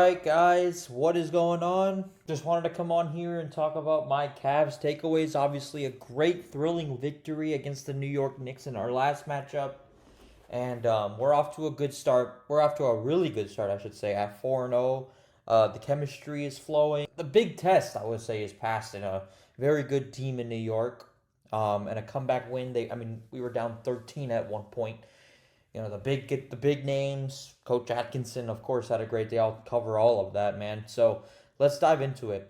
Alright guys, what is going on? Just wanted to come on here and talk about my Cavs takeaways. Obviously a great thrilling victory against the New York Knicks in our last matchup. And we're off to a good start. We're off to a really good start, I should say, at 4-0. The chemistry is flowing. The big test, I would say, is passed in a very good team in New York. And a comeback win. We were down 13 at one point. The big names. Coach Atkinson, of course, had a great day. I'll cover all of that, man. So let's dive into it.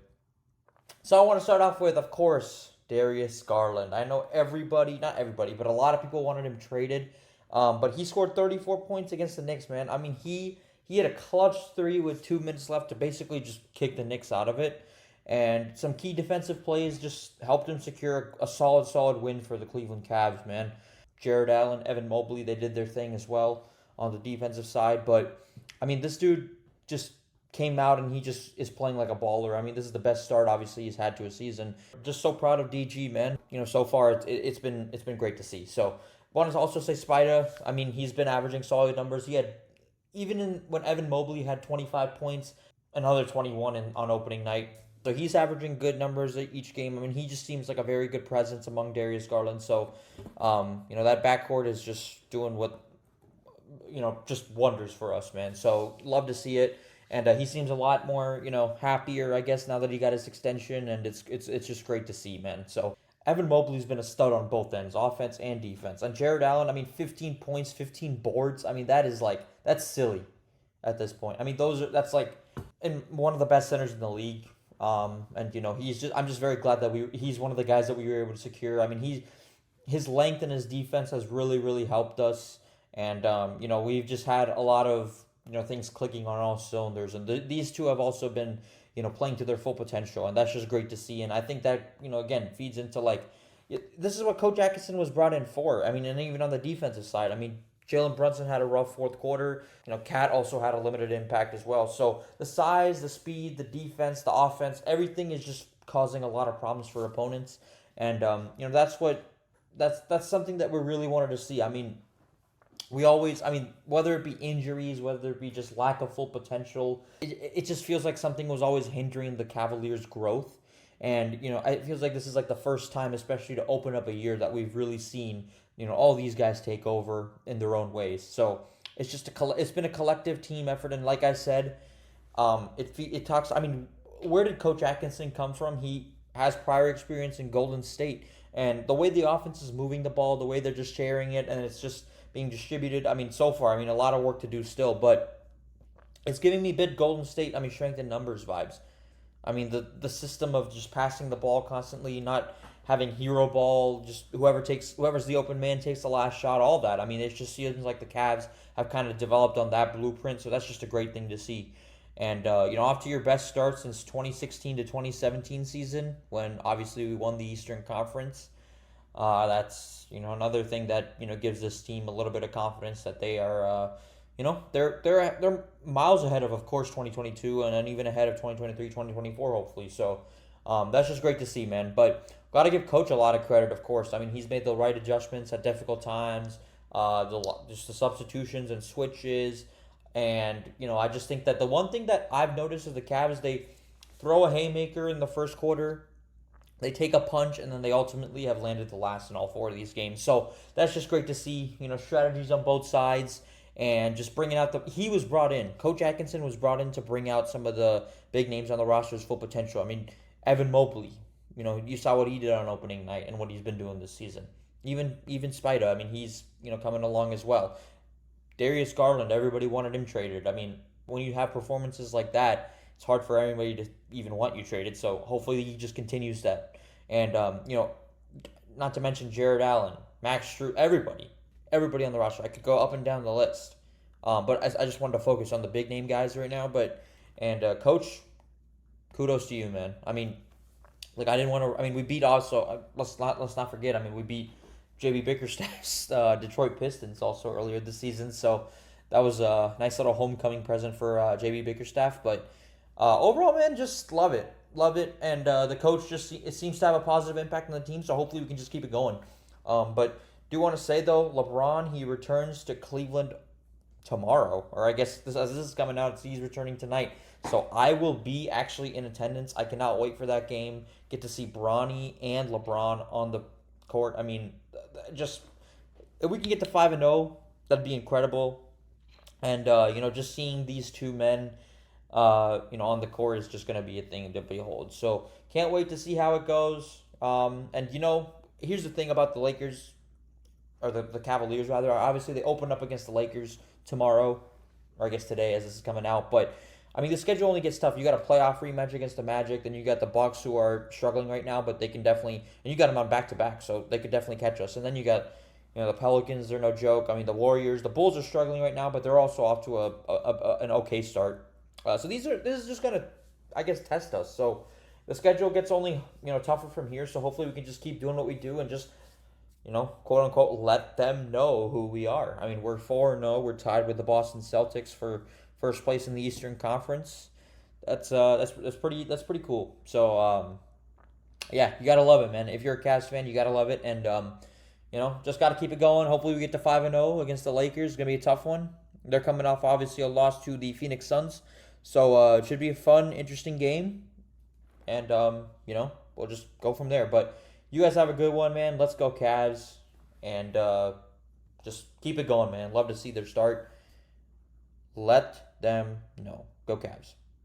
So I want to start off with, of course, Darius Garland. I know not everybody, but a lot of people wanted him traded. But he scored 34 points against the Knicks, man. I mean, he had a clutch three with 2 minutes left to basically just kick the Knicks out of it. And some key defensive plays just helped him secure a solid win for the Cleveland Cavs, man. Jarrett Allen, Evan Mobley, they did their thing as well on the defensive side. But, I mean, this dude just came out and he just is playing like a baller. I mean, this is the best start, obviously, he's had to a season. Just so proud of DG, man. So far, it's been great to see. So, want to also say Spida. I mean, he's been averaging solid numbers. He had, when Evan Mobley had 25 points, another 21 on opening night. So he's averaging good numbers each game. I mean, he just seems like a very good presence among Darius Garland. So, that backcourt is just doing just wonders for us, man. So love to see it. And he seems a lot more, happier, I guess, now that he got his extension. And it's just great to see, man. So Evan Mobley's been a stud on both ends, offense and defense. And Jarrett Allen, I mean, 15 points, 15 boards. I mean, that's silly at this point. I mean, that's like in one of the best centers in the league. I'm just very glad that he's one of the guys that we were able to secure. I mean, his length and his defense has really helped us. And, we've just had a lot of, things clicking on all cylinders. And these two have also been, playing to their full potential. And that's just great to see. And I think that, again, feeds into this is what Coach Atkinson was brought in for. I mean, and even on the defensive side, I mean, Jalen Brunson had a rough fourth quarter. Cat also had a limited impact as well. So the size, the speed, the defense, the offense, everything is just causing a lot of problems for opponents. And that's something that we really wanted to see. I mean, whether it be injuries, whether it be just lack of full potential, it just feels like something was always hindering the Cavaliers' growth. And, it feels like this is like the first time, especially to open up a year, that we've really seen, all these guys take over in their own ways. So it's just it's been a collective team effort. And like I said, it talks, I mean, where did Coach Atkinson come from? He has prior experience in Golden State. And the way the offense is moving the ball, the way they're just sharing it, and it's just being distributed. I mean, so far, a lot of work to do still, but it's giving me big Golden State, strength in numbers vibes. I mean, the system of just passing the ball constantly, not having hero ball, just whoever's the open man takes the last shot, all that. I mean, it just seems like the Cavs have kind of developed on that blueprint, so that's just a great thing to see. And, off to your best start since 2016 to 2017 season, when obviously we won the Eastern Conference. That's, another thing that, gives this team a little bit of confidence that they are, they're miles ahead of course, 2022, and then even ahead of 2023, 2024, hopefully. So that's just great to see, man. But got to give Coach a lot of credit, of course. I mean, he's made the right adjustments at difficult times, just the substitutions and switches. And, I just think that the one thing that I've noticed is the Cavs, they throw a haymaker in the first quarter, they take a punch, and then they ultimately have landed the last in all four of these games. So that's just great to see, strategies on both sides. And just bringing out Coach Atkinson was brought in to bring out some of the big names on the roster's full potential. I mean, Evan Mobley, you saw what he did on opening night and what he's been doing this season. Even Spida, I mean, he's, coming along as well. Darius Garland, everybody wanted him traded. I mean, when you have performances like that, it's hard for anybody to even want you traded. So hopefully he just continues that. And, not to mention Jarrett Allen, Max Strus, everybody on the roster. I could go up and down the list. But I just wanted to focus on the big name guys right now. Coach, kudos to you, man. I mean, we beat also, let's not forget, we beat JB Bickerstaff's Detroit Pistons also earlier this season. So that was a nice little homecoming present for JB Bickerstaff. But overall, man, just love it. And the coach it seems to have a positive impact on the team. So hopefully we can just keep it going. But do want to say, though, LeBron, he returns to Cleveland tomorrow, or I guess as this is coming out, he's returning tonight. So I will be actually in attendance. I cannot wait for that game. Get to see Bronny and LeBron on the court. I mean, just if we can get to 5-0, that'd be incredible. And just seeing these two men, on the court is just gonna be a thing to behold. So can't wait to see how it goes. And here's the thing about the Lakers, or the Cavaliers rather. Obviously, they open up against the Lakers tomorrow, or I guess today as this is coming out. But I mean, the schedule only gets tough. You got a playoff rematch against the Magic, then you got the Bucks who are struggling right now, but they can definitely, and you got them on back to back, so they could definitely catch us. And then you got the Pelicans, they're no joke. I mean, the Warriors, the Bulls are struggling right now, but they're also off to an okay start. So this is just gonna, I guess, test us. So the schedule gets only tougher from here. So hopefully we can just keep doing what we do and just quote unquote let them know who we are. I mean, we're 4-0. We're tied with the Boston Celtics for first place in the Eastern Conference. That's pretty cool. So yeah, you gotta love it, man. If you're a Cavs fan, you gotta love it, and just gotta keep it going. Hopefully, we get to 5-0 against the Lakers. It's gonna be a tough one. They're coming off obviously a loss to the Phoenix Suns, so it should be a fun, interesting game, and we'll just go from there. But you guys have a good one, man. Let's go Cavs, and just keep it going, man. Love to see their start. Let them know. Go Cavs.